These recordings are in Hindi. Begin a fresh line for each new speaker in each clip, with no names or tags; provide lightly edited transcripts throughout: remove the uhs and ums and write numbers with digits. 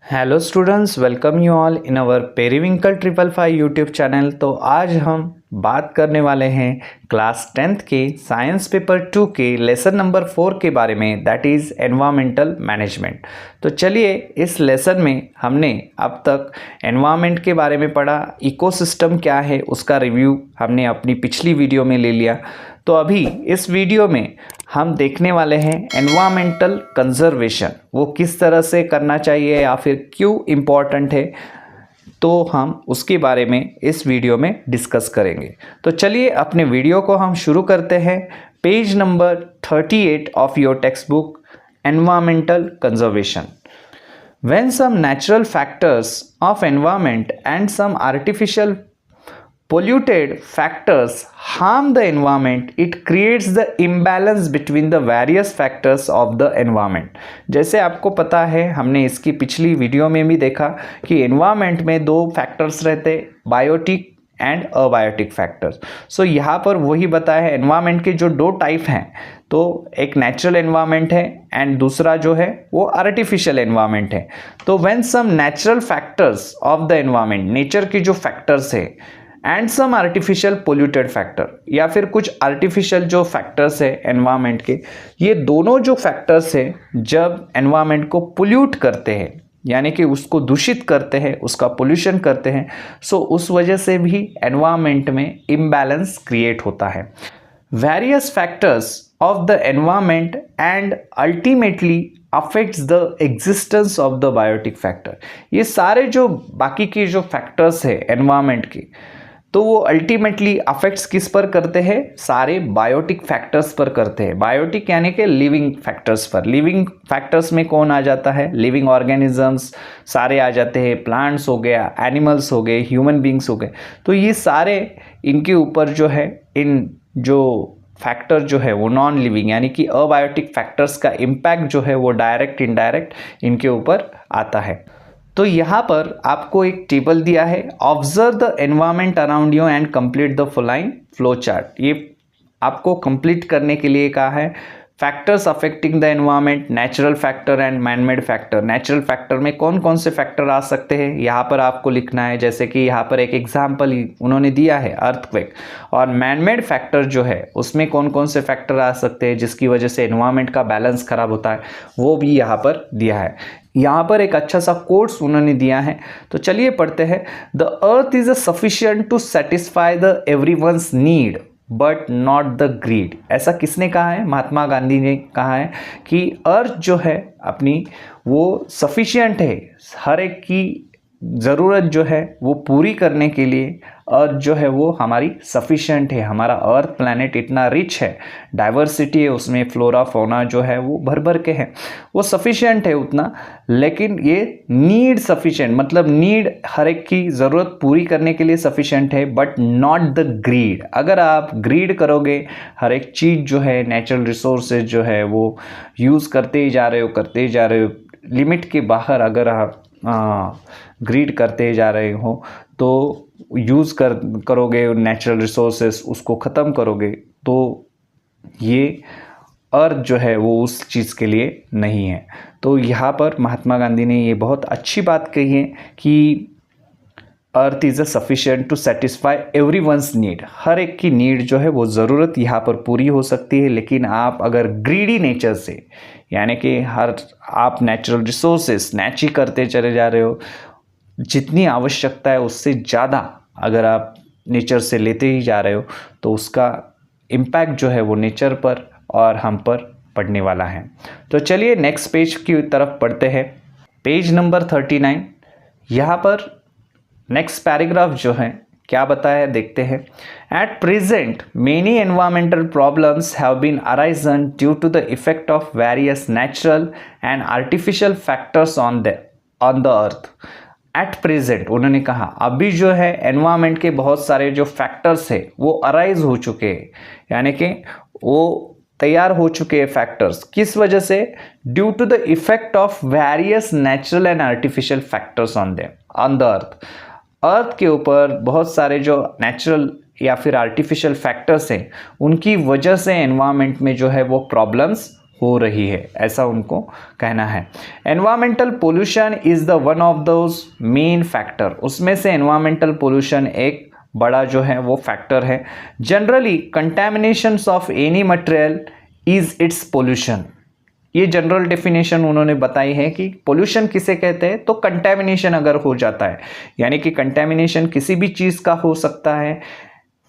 Hello students, welcome you all in our periwinkle 555 YouTube channel. तो आज हम बात करने वाले हैं क्लास 10th के साइंस पेपर 2 के लेसन नंबर 4 के बारे में, दैट इज़ एनवायरमेंटल मैनेजमेंट। तो चलिए, इस लेसन में हमने अब तक एनवायरमेंट के बारे में पढ़ा, इकोसिस्टम क्या है उसका रिव्यू हमने अपनी पिछली वीडियो में ले लिया। तो अभी इस वीडियो में हम देखने वाले हैं एनवायरमेंटल कंजर्वेशन, वो किस तरह से करना चाहिए या फिर क्यों इम्पॉर्टेंट है, तो हम उसके बारे में इस वीडियो में डिस्कस करेंगे। तो चलिए अपने वीडियो को हम शुरू करते हैं। Page number 38 of your text book, environmental conservation. When some natural factors of environment and some artificial polluted factors harm the environment, it creates the imbalance between the various factors of the environment। जैसे आपको पता है, हमने इसकी पिछली वीडियो में भी देखा कि एनवायरनमेंट में दो फैक्टर्स रहते, बायोटिक एंड अबायोटिक फैक्टर्स। सो यहाँ पर वही बताया है, एनवायरनमेंट के जो दो टाइप हैं, तो एक नेचुरल एनवायरनमेंट है एंड दूसरा जो है वो आर्टिफिशियल एनवायरनमेंट है। तो when some natural factors of the environment, nature के जो फैक्टर्स है, and some artificial polluted factor, या फिर कुछ आर्टिफिशियल जो फैक्टर्स है एनवायरनमेंट के, ये दोनों जो फैक्टर्स है जब एनवायरनमेंट को पोल्यूट करते हैं, यानी कि उसको दूषित करते हैं, उसका पोल्यूशन करते हैं, सो उस वजह से भी एनवायरनमेंट में इम्बैलेंस क्रिएट होता है। Various factors of the environment and ultimately affects the existence of the biotic factor. ये सारे जो बाकी के जो फैक्टर्स है एनवायरनमेंट के, तो वो अल्टीमेटली अफेक्ट्स किस पर करते हैं? सारे बायोटिक फैक्टर्स पर करते हैं। बायोटिक यानी कि लिविंग फैक्टर्स पर। लिविंग फैक्टर्स में कौन आ जाता है? लिविंग ऑर्गेनिजम्स सारे आ जाते हैं, प्लांट्स हो गया, एनिमल्स हो गए, ह्यूमन बींग्स हो गए। तो ये सारे इनके ऊपर जो है, इन जो फैक्टर जो है वो नॉन लिविंग यानी कि अबायोटिक फैक्टर्स का इम्पैक्ट जो है वो डायरेक्ट इनडायरेक्ट इनके ऊपर आता है। तो यहाँ पर आपको एक टेबल दिया है, observe the environment around you and complete the following flow chart. ये आपको कंप्लीट करने के लिए कहा है। Factors affecting the environment, natural factor and manmade factor. Natural factor में कौन कौन से फैक्टर आ सकते हैं यहाँ पर आपको लिखना है। जैसे कि यहाँ पर एक एग्जाम्पल उन्होंने दिया है, अर्थक्वेक। और मैनमेड फैक्टर जो है उसमें कौन कौन से फैक्टर आ सकते हैं जिसकी वजह से एनवायरनमेंट का बैलेंस खराब होता है, वो भी यहाँ पर दिया है। यहाँ पर एक अच्छा सा कोट्स उन्होंने दिया है, तो चलिए पढ़ते हैं। The earth is sufficient to satisfy the everyone's need but not the greed. ऐसा किसने कहा है? महात्मा गांधी ने कहा है कि अर्थ जो है अपनी वो सफिशिएंट है, हर एक की ज़रूरत जो है वो पूरी करने के लिए अर्थ जो है वो हमारी सफिशिएंट है। हमारा अर्थ प्लैनेट इतना रिच है, डाइवर्सिटी है उसमें, फ्लोरा फौना जो है वो भर भर के है, वो सफिशिएंट है उतना। लेकिन ये नीड सफिशिएंट, मतलब नीड हर एक की ज़रूरत पूरी करने के लिए सफिशिएंट है, बट नॉट द ग्रीड। अगर आप ग्रीड करोगे, हर एक चीज़ जो है, नेचुरल रिसोर्सेज जो है वो यूज़ करते ही जा रहे हो, लिमिट के बाहर अगर आप ग्रीड करते जा रहे हो, तो यूज़ करोगे नेचुरल रिसोर्सेस, उसको ख़त्म करोगे, तो ये अर्थ जो है वो उस चीज़ के लिए नहीं है। तो यहाँ पर महात्मा गांधी ने ये बहुत अच्छी बात कही है कि earth is sufficient to satisfy everyone's need. हर एक की नीड जो है वो ज़रूरत यहाँ पर पूरी हो सकती है। लेकिन आप अगर ग्रीडी नेचर से, यानी कि आप नेचुरल रिसोर्सेस स्नैच ही करते चले जा रहे हो, जितनी आवश्यकता है उससे ज़्यादा अगर आप नेचर से लेते ही जा रहे हो, तो उसका इम्पैक्ट जो है वो नेचर पर और हम पर पड़ने वाला है। तो चलिए नेक्स्ट पेज की तरफ पढ़ते हैं। Page number 39। यहाँ पर नेक्स्ट पैराग्राफ जो है क्या बताया है देखते हैं। At present many environmental problems have been arisen due to the effect of various natural and artificial factors on the earth. At present उन्होंने कहा अभी जो है एनवायरमेंट के बहुत सारे जो फैक्टर्स है वो अराइज हो चुके हैं, यानी कि वो तैयार हो चुके हैं फैक्टर्स। किस वजह से? Due to the effect of various natural and artificial factors on the earth. Earth के ऊपर बहुत सारे जो नेचुरल या फिर आर्टिफिशियल फैक्टर्स हैं, उनकी वजह से एनवायरनमेंट में जो है वो प्रॉब्लम्स हो रही है, ऐसा उनको कहना है। Environmental pollution is the one of those main factor, उसमें से एनवायरमेंटल पोल्यूशन एक बड़ा जो है वो फैक्टर है। Generally contaminations of any material is its pollution, ये जनरल डेफिनेशन उन्होंने बताई है कि पोल्यूशन किसे कहते हैं, तो कंटेमिनेशन अगर हो जाता है, यानी कि कंटेमिनेशन किसी भी चीज़ का हो सकता है।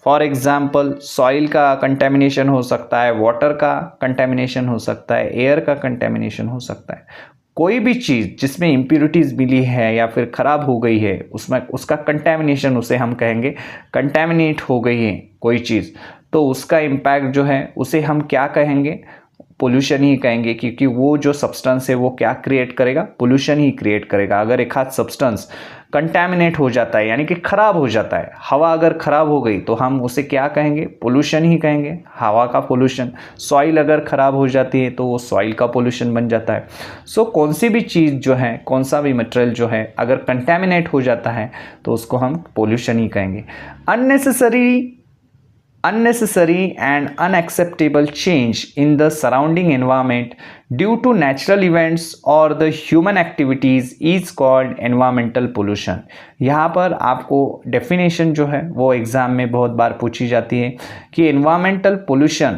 फॉर एग्जाम्पल सॉइल का कंटेमिनेशन हो सकता है, वाटर का कंटेमिनेशन हो सकता है, एयर का कंटेमिनेशन हो सकता है। कोई भी चीज़ जिसमें इम्प्योरिटीज़ मिली है या फिर ख़राब हो गई है, उसमें उसका कंटेमिनेशन, उसे हम कहेंगे कंटेमिनेट हो गई है कोई चीज़, तो उसका इम्पैक्ट जो है उसे हम क्या कहेंगे, पोल्यूशन ही कहेंगे, क्योंकि वो जो सब्सटेंस है वो क्या क्रिएट करेगा, पोल्यूशन ही क्रिएट करेगा। अगर एक हाथ सब्सटेंस कंटेमिनेट हो जाता है यानी कि ख़राब हो जाता है, हवा अगर ख़राब हो गई तो हम उसे क्या कहेंगे, पोल्यूशन ही कहेंगे, हवा का पोल्यूशन। सॉइल अगर ख़राब हो जाती है तो वो सॉइल का पोल्यूशन बन जाता है। सो कौन सी भी चीज़ जो है, कौन सा भी मटेरियल जो है अगर कंटेमिनेट हो जाता है तो उसको हम पोल्यूशन ही कहेंगे। Unnecessary and unacceptable change in the surrounding environment due to natural events or the human activities is called environmental pollution। यहाँ पर आपको डेफिनेशन जो है वो एग्ज़ाम में बहुत बार पूछी जाती है कि environmental pollution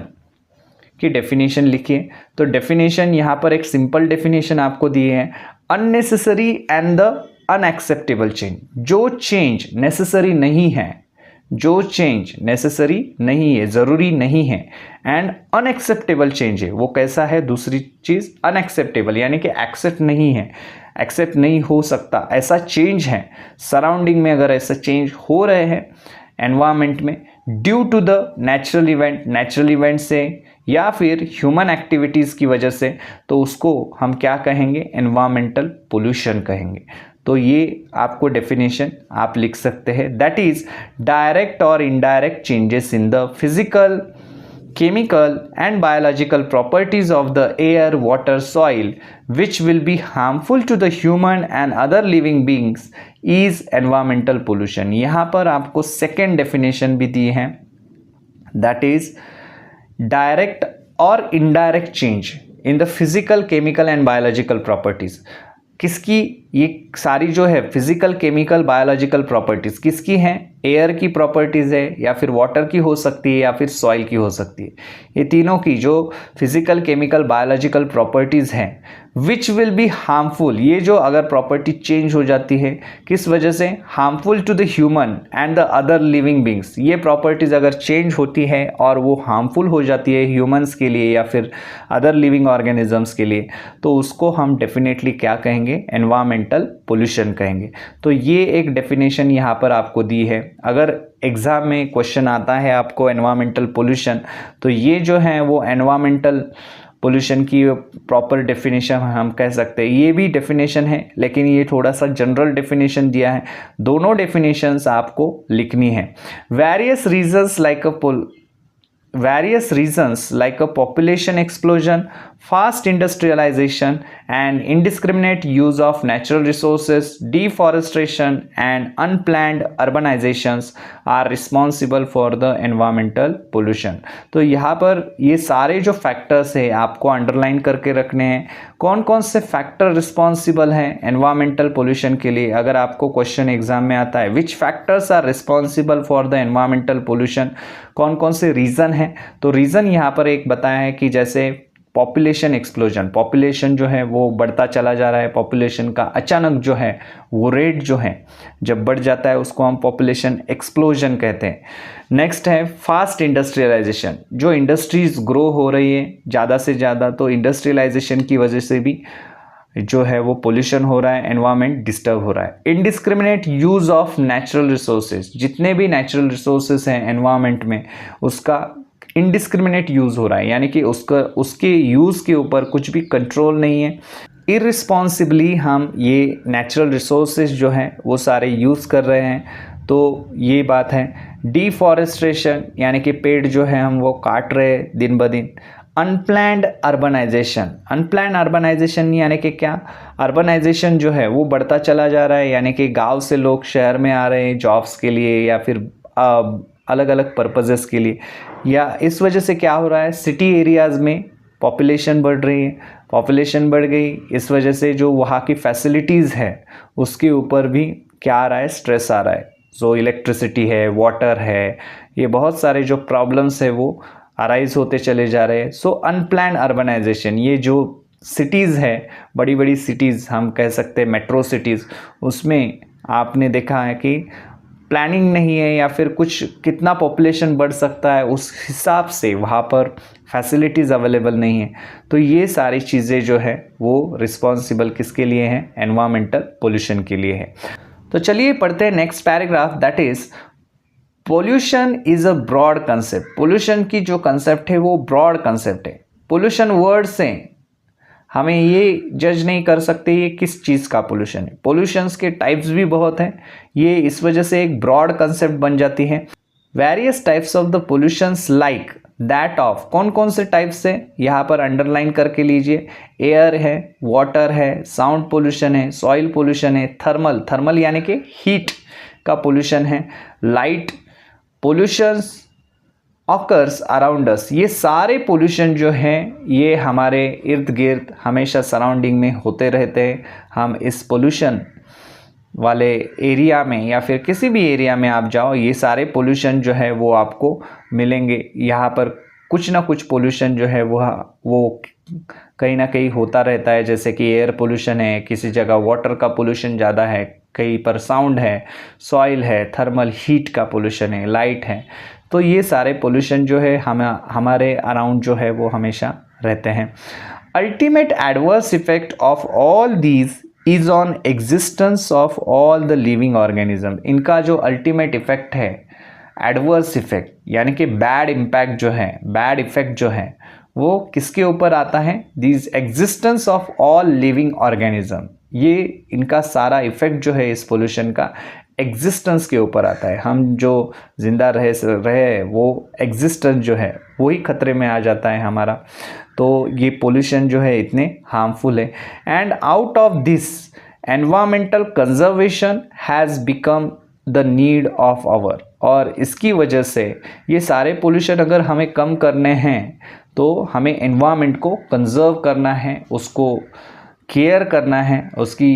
की डेफिनेशन लिखिए। तो डेफिनेशन यहाँ पर एक सिंपल डेफिनेशन आपको दी है, unnecessary and the unacceptable change, जो चेंज नेसेसरी नहीं है, जो चेंज नेसेसरी नहीं है, ज़रूरी नहीं है, एंड अनएक्सेप्टेबल चेंज है, वो कैसा है, दूसरी चीज़ अनएक्सेप्टेबल यानी कि एक्सेप्ट नहीं है, एक्सेप्ट नहीं हो सकता, ऐसा चेंज है सराउंडिंग में, अगर ऐसा चेंज हो रहे हैं एनवायरनमेंट में due to the natural event से या फिर ह्यूमन एक्टिविटीज़ की वजह से, तो उसको हम क्या कहेंगे, एनवायरमेंटल पोल्यूशन कहेंगे। तो ये आपको डेफिनेशन आप लिख सकते हैं, दैट इज डायरेक्ट और indirect changes in the physical, chemical and biological properties of the air, water, soil which will be harmful to the human and other living beings is environmental pollution। यहाँ पर आपको सेकेंड डेफिनेशन भी दी है, that is direct और indirect change in the physical, chemical and biological properties। किसकी, ये सारी जो है फिजिकल, केमिकल, बायोलॉजिकल प्रॉपर्टीज़ किसकी हैं, एयर की प्रॉपर्टीज़ है या फिर वाटर की हो सकती है या फिर सॉइल की हो सकती है। ये तीनों की जो फिजिकल, केमिकल, बायोलॉजिकल प्रॉपर्टीज़ हैं विच विल बी हार्मफुल, ये जो अगर प्रॉपर्टी चेंज हो जाती है किस वजह से, harmful to the human and the other living beings, ये प्रॉपर्टीज़ अगर चेंज होती है और वो हार्मफुल हो जाती है ह्यूमंस के लिए या फिर अदर लिविंग ऑर्गेनिजम्स के लिए, तो उसको हम डेफिनेटली क्या कहेंगे, एनवायरमेंटल पोल्यूशन कहेंगे। तो ये एक डेफिनेशन यहाँ पर आपको दी है। अगर एग्ज़ाम में क्वेश्चन आता है आपको एनवायरमेंटल पोल्यूशन, तो ये जो है वो एनवायरमेंटल पोल्यूशन की प्रॉपर डेफिनेशन हम कह सकते हैं। ये भी डेफिनेशन है लेकिन ये थोड़ा सा जनरल डेफिनेशन दिया है, दोनों डेफिनेशंस आपको लिखनी है। Various reasons like a population explosion, fast industrialization and indiscriminate use of natural resources, deforestation and unplanned urbanizations are responsible for the environmental pollution। तो यहाँ पर ये सारे जो फैक्टर्स है आपको अंडरलाइन करके रखने हैं, कौन कौन से फैक्टर रिस्पॉन्सिबल हैं एनवायरमेंटल पोल्यूशन के लिए। अगर आपको क्वेश्चन एग्जाम में आता है which factors are responsible for the environmental pollution, कौन कौन से रीज़न है, तो रीज़न यहाँ पर एक बताया है कि जैसे पॉपुलेशन एक्सप्लोजन, पॉपुलेशन जो है वो बढ़ता चला जा रहा है, पॉपुलेशन का अचानक जो है वो रेट जो है जब बढ़ जाता है उसको हम पॉपुलेशन एक्सप्लोजन कहते हैं। नेक्स्ट है फास्ट इंडस्ट्रियलाइजेशन, जो इंडस्ट्रीज़ ग्रो हो रही है ज़्यादा से ज़्यादा, तो इंडस्ट्रियलाइजेशन की वजह से भी जो है वो पोल्यूशन हो रहा है, एनवायरनमेंट डिस्टर्ब हो रहा है। Indiscriminate use of natural resources, जितने भी नेचुरल रिसोर्सेज हैं एनवायरनमेंट में उसका इनडिस्क्रिमिनेट यूज़ हो रहा है, यानी कि उसके यूज़ के ऊपर कुछ भी कंट्रोल नहीं है। इररिस्पॉन्सिबली हम ये नेचुरल रिसोर्सेज जो हैं वो सारे यूज़ कर रहे हैं, तो ये बात है। डिफॉरेस्ट्रेशन यानी कि पेड़ जो है हम वो काट रहे हैं दिन ब दिन। अनप्लैंड अर्बनाइजेशन यानी कि क्या, अर्बनाइजेशन जो है वो बढ़ता चला जा रहा है, यानी कि गांव से लोग शहर में आ रहे हैं जॉब्स के लिए या फिर अलग अलग पर्पजेस के लिए। या इस वजह से क्या हो रहा है, सिटी एरियाज़ में पॉपुलेशन बढ़ रही है, पॉपुलेशन बढ़ गई, इस वजह से जो वहाँ की फैसिलिटीज़ है उसके ऊपर भी क्या आ रहा है, स्ट्रेस आ रहा है। जो इलेक्ट्रिसिटी है, वाटर है, ये बहुत सारे जो प्रॉब्लम्स है वो अराइज होते चले जा रहे हैं। सो अनप्लान्ड अर्बनाइजेशन, ये जो सिटीज़ है, बड़ी बड़ी सिटीज़ हम कह सकते हैं मेट्रो सिटीज़, उसमें आपने देखा है कि प्लानिंग नहीं है या फिर कुछ कितना पॉपुलेशन बढ़ सकता है उस हिसाब से वहाँ पर फैसिलिटीज़ अवेलेबल नहीं है। तो ये सारी चीज़ें जो है वो रिस्पॉन्सिबल किसके लिए हैं, एनवायरमेंटल पोल्यूशन के लिए है। तो चलिए पढ़ते हैं next paragraph, that is pollution is a broad concept. Pollution की जो कंसेप्ट है वो ब्रॉड कंसेप्ट है। पोल्यूशन वर्ड से हमें ये जज नहीं कर सकते ये किस चीज़ का पोल्यूशन है। पोल्यूशंस के टाइप्स भी बहुत हैं, ये इस वजह से एक ब्रॉड कंसेप्ट बन जाती है। Various types of the pollutions like that of, कौन कौन से टाइप्स है यहाँ पर अंडरलाइन करके लीजिए। एयर है, वाटर है, साउंड पोल्यूशन है, सॉइल पोल्यूशन है, थर्मल, थर्मल यानी कि हीट का पोल्यूशन है, light pollutions occurs around us. ये सारे पोल्यूशन जो हैं ये हमारे इर्द गिर्द हमेशा सराउंडिंग में होते रहते हैं। हम इस पोल्यूशन वाले एरिया में या फिर किसी भी एरिया में आप जाओ, ये सारे पोल्यूशन जो है वो आपको मिलेंगे। यहाँ पर कुछ ना कुछ पोल्यूशन जो है वो कहीं ना कहीं होता रहता है, जैसे कि एयर पोल्यूशन है, किसी जगह वाटर का पोल्यूशन ज़्यादा है, कहीं पर साउंड है, सॉइल है, थर्मल हीट का पोल्यूशन है, लाइट है। तो ये सारे पोल्यूशन जो है हमारे अराउंड जो है वो हमेशा रहते हैं। Ultimate adverse effect of all these is on existence of all the living organism. इनका जो अल्टीमेट इफेक्ट है, एडवर्स इफेक्ट यानी कि बैड इम्पैक्ट जो है, बैड इफेक्ट जो है वो किसके ऊपर आता है, this existence of all living organism. ये इनका सारा इफेक्ट जो है इस पोल्यूशन का एग्जिस्टेंस के ऊपर आता है। हम जो जिंदा रहे वो एग्जिस्टेंस जो है वही खतरे में आ जाता है हमारा। तो ये पोल्यूशन जो है इतने हार्मफुल है। And out of this environmental conservation has become the need of hour. और इसकी वजह से ये सारे पोल्यूशन अगर हमें कम करने हैं तो हमें एनवायरनमेंट को कंजर्व करना है, उसको केयर करना है, उसकी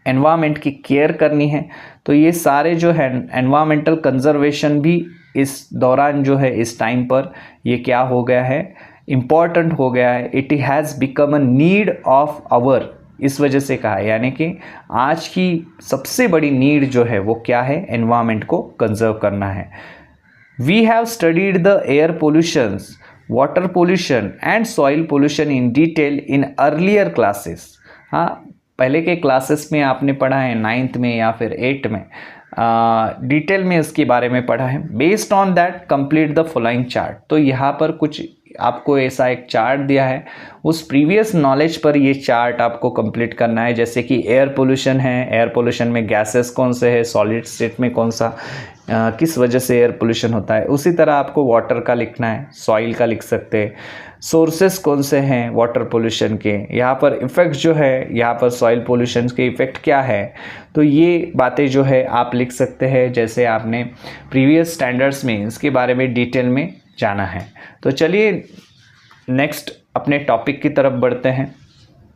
एनवायरनमेंट की केयर करनी है। तो ये सारे जो है एनवायरमेंटल कंजर्वेशन भी इस दौरान जो है, इस टाइम पर ये क्या हो गया है, इम्पॉर्टेंट हो गया है। It has become a need of hour, इस वजह से कहा है, यानी कि आज की सबसे बड़ी नीड जो है वो क्या है, एनवायरनमेंट को कंजर्व करना है। We have studied the air pollutions, water pollution and soil pollution in detail in earlier classes. हाँ, पहले के क्लासेस में आपने पढ़ा है, 9th में या फिर 8th में डिटेल में इसके बारे में पढ़ा है। Based on that complete the following chart. तो यहाँ पर कुछ आपको ऐसा एक चार्ट दिया है, उस प्रीवियस नॉलेज पर ये चार्ट आपको कंप्लीट करना है। जैसे कि एयर पोल्यूशन है, एयर पोल्यूशन में गैसेस कौन से है, सॉलिड स्टेट में कौन सा किस वजह से एयर पोल्यूशन होता है। उसी तरह आपको वाटर का लिखना है, सॉइल का लिख सकते हैं, सोर्सेस कौन से हैं वाटर पोल्यूशन के, यहाँ पर इफ़ेक्ट जो है, यहाँ पर सॉइल पोल्यूशन के इफ़ेक्ट क्या है। तो ये बातें जो है आप लिख सकते हैं, जैसे आपने प्रीवियस स्टैंडर्ड्स में इसके बारे में डिटेल में जाना है। तो चलिए नेक्स्ट अपने टॉपिक की तरफ बढ़ते हैं,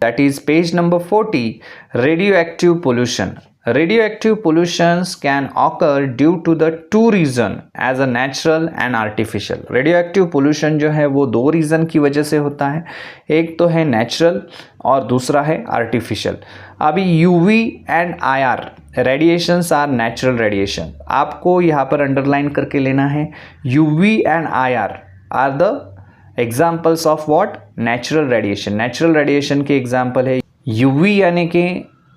that is page number 40, radio active pollution. Radioactive pollutions can occur due to the two reason as a natural and artificial। Radioactive pollution जो है वो दो रीज़न की वजह से होता है, एक तो है नेचुरल और दूसरा है आर्टिफिशियल। अभी UV and IR radiations are natural radiation, आपको यहाँ पर अंडरलाइन करके लेना है। UV and IR are the examples of what, natural radiation. Natural radiation के एग्जाम्पल है UV यानी कि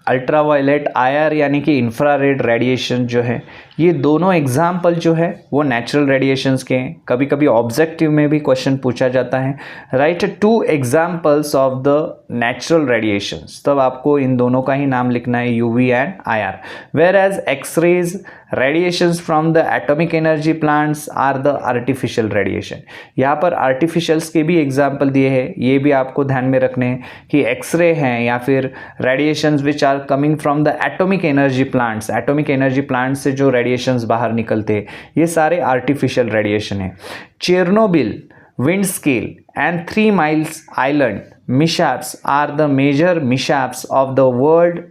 अल्ट्रावायलेट, IR यानी कि इंफ्रारेड रेडिएशन जो है, ये दोनों एग्जाम्पल जो है वो नेचुरल रेडिएशंस के हैं। कभी कभी ऑब्जेक्टिव में भी क्वेश्चन पूछा जाता है, right 2 examples of the natural radiations, तब आपको इन दोनों का ही नाम लिखना है, UV and IR। Whereas X rays radiations from the atomic energy plants are the artificial radiation. यहाँ पर आर्टिफिशियल्स के भी एग्जाम्पल दिए हैं, ये भी आपको ध्यान में रखने हैं कि एक्सरे हैं या फिर radiations which are coming from the atomic energy plants. Atomic energy plants से जो रेडिएशंस बाहर निकलते हैं, ये सारे आर्टिफिशियल रेडिएशन है। Chernobyl, Windscale and 3 miles island mishaps are the major mishaps of the world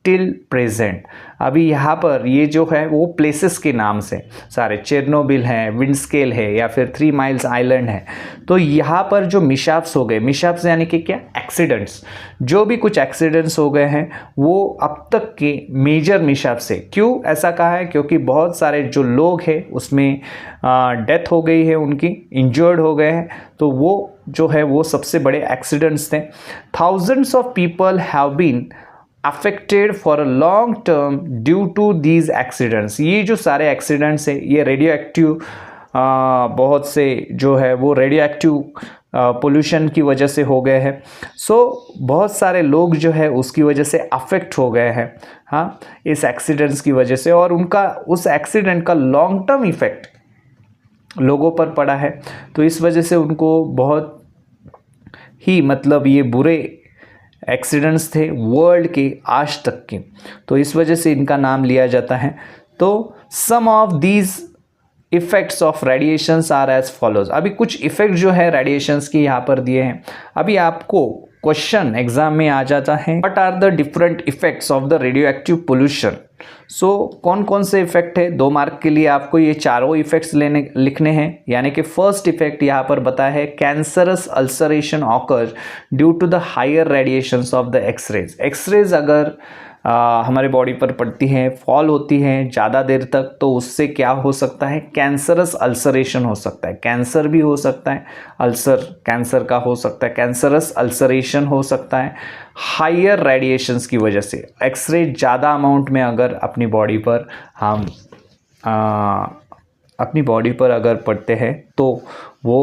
till present. अभी यहाँ पर ये जो है वो प्लेसेस के नाम से सारे, चेरनोबिल है, विंड स्केल है, या फिर 3 माइल्स आइलैंड है। तो यहाँ पर जो मिशैप्स हो गए, मिशैप्स यानी कि क्या, एक्सीडेंट्स, जो भी कुछ एक्सीडेंट्स हो गए हैं वो अब तक के मेजर मिशैप्स है। क्यों ऐसा कहा है? क्योंकि बहुत सारे जो लोग हैं उसमें डेथ हो गई है, उनकी इंजर्ड हो गए हैं, तो वो जो है वो सबसे बड़े एक्सीडेंट्स थे। Thousands of people have been affected for a long term due to these accidents. ये जो सारे एक्सीडेंट्स हैं ये रेडियो एक्टिव बहुत से जो है वो रेडियो एक्टिव पोल्यूशन की वजह से हो गए हैं। सो बहुत सारे लोग जो है उसकी वजह से अफेक्ट हो गए हैं, हाँ, इस एक्सीडेंट्स की वजह से, और उनका उस एक्सीडेंट का लॉन्ग टर्म इफेक्ट लोगों पर पड़ा है। तो इस वजह से उनको बहुत ही मतलब ये बुरे एक्सीडेंट्स थे वर्ल्ड के आज तक के, तो इस वजह से इनका नाम लिया जाता है। तो some of these effects of radiations are as follows. अभी कुछ इफ़ेक्ट जो है रेडिएशंस के यहाँ पर दिए हैं। अभी आपको क्वेश्चन एग्जाम में आ जाता है, what are the different effects of the radioactive pollution. So कौन कौन से इफेक्ट है? 2 मार्क के लिए आपको ये चारों इफेक्ट्स लिखने हैं। यानी कि फर्स्ट इफेक्ट यहाँ पर बताया है, cancerous ulceration occur due to the higher radiations of the X rays. X rays अगर हमारे बॉडी पर पड़ती हैं, फॉल होती हैं ज़्यादा देर तक, तो उससे क्या हो सकता है? कैंसरस अल्सरेशन हो सकता है। कैंसर भी हो सकता है, अल्सर कैंसर का हो सकता है, कैंसरस अल्सरेशन हो सकता है हायर रेडिएशंस की वजह से। एक्सरे ज़्यादा अमाउंट में अगर अपनी बॉडी पर हम अपनी बॉडी पर अगर पड़ते हैं तो वो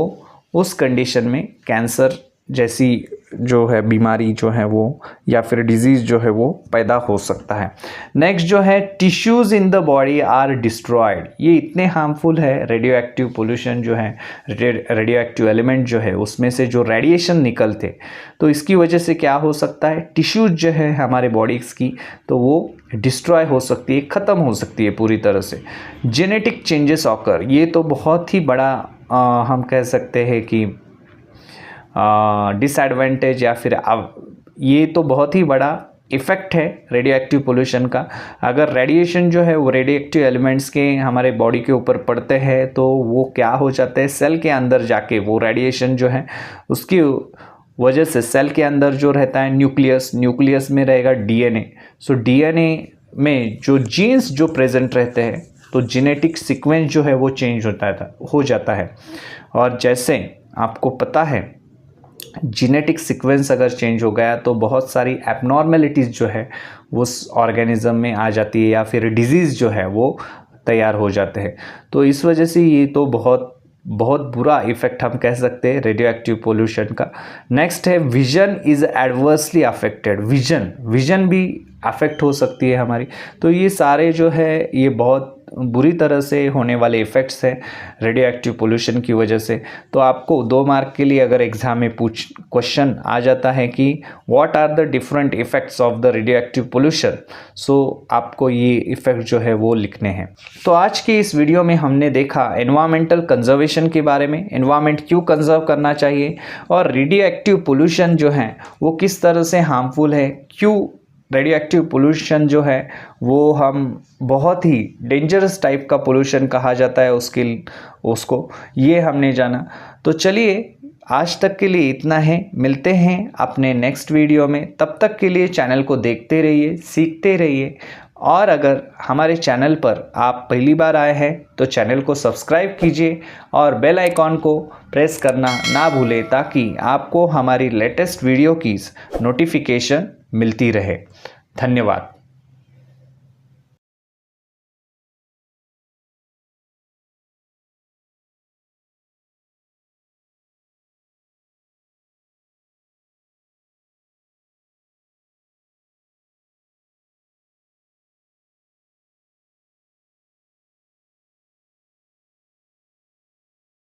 उस कंडीशन में कैंसर जैसी जो है बीमारी जो है वो या फिर डिजीज़ जो है वो पैदा हो सकता है। नेक्स्ट जो है, tissues in the body are destroyed. ये इतने हार्मफुल है रेडियो एक्टिव पोल्यूशन जो है, रेडियो एक्टिव एलिमेंट जो है उसमें से जो रेडिएशन निकलते, तो इसकी वजह से क्या हो सकता है? टिश्यूज जो है हमारे बॉडीज़ की, तो वो डिस्ट्रॉय हो सकती है, ख़त्म हो सकती है पूरी तरह से। जेनेटिक चेंजेस ऑकर, ये तो बहुत ही बड़ा हम कह सकते हैं कि डिसएडवांटेज या फिर ये तो बहुत ही बड़ा इफ़ेक्ट है रेडियो एक्टिव पोल्यूशन का। अगर रेडिएशन जो है वो रेडियो एक्टिव एलिमेंट्स के हमारे बॉडी के ऊपर पड़ते हैं तो वो क्या हो जाते हैं, सेल के अंदर जाके वो रेडिएशन जो है उसकी वजह से सेल के अंदर जो रहता है न्यूक्लियस में रहेगा डीएनए। सो डीएनए में जो जीन्स जो प्रेजेंट रहते हैं तो जेनेटिक सीक्वेंस जो है वो चेंज हो जाता है। और जैसे आपको पता है जेनेटिक सीक्वेंस अगर चेंज हो गया तो बहुत सारी एबनॉर्मेलिटीज़ जो है उस ऑर्गेनिज्म में आ जाती है या फिर डिजीज़ जो है वो तैयार हो जाते हैं। तो इस वजह से ये तो बहुत बुरा इफ़ेक्ट हम कह सकते हैं रेडियो एक्टिव पोल्यूशन का। नेक्स्ट है, vision is adversely affected. Vision भी अफेक्ट हो सकती है हमारी। तो ये सारे जो है ये बहुत बुरी तरह से होने वाले इफ़ेक्ट्स हैं रेडियो एक्टिव पोल्यूशन की वजह से। तो आपको 2 मार्क के लिए अगर एग्ज़ाम में क्वेश्चन आ जाता है कि what are the different effects of the radioactive pollution, so आपको ये इफ़ेक्ट जो है वो लिखने हैं। तो आज की इस वीडियो में हमने देखा एनवायरमेंटल कंजर्वेशन के बारे में, एनवायरमेंट क्यों कंजर्व करना चाहिए, और रेडियो एक्टिव पोल्यूशन जो है वो किस तरह से हार्मफुल है, क्यों रेडियो एक्टिव पोल्यूशन जो है वो हम बहुत ही डेंजरस टाइप का पोल्यूशन कहा जाता है उसको ये हमने जाना। तो चलिए आज तक के लिए इतना है, मिलते हैं अपने नेक्स्ट वीडियो में। तब तक के लिए चैनल को देखते रहिए, सीखते रहिए, और अगर हमारे चैनल पर आप पहली बार आए हैं तो चैनल को सब्सक्राइब कीजिए और बेल आइकॉन को प्रेस करना ना भूलें ताकि आपको हमारी लेटेस्ट वीडियो की नोटिफिकेशन मिलती रहे। धन्यवाद।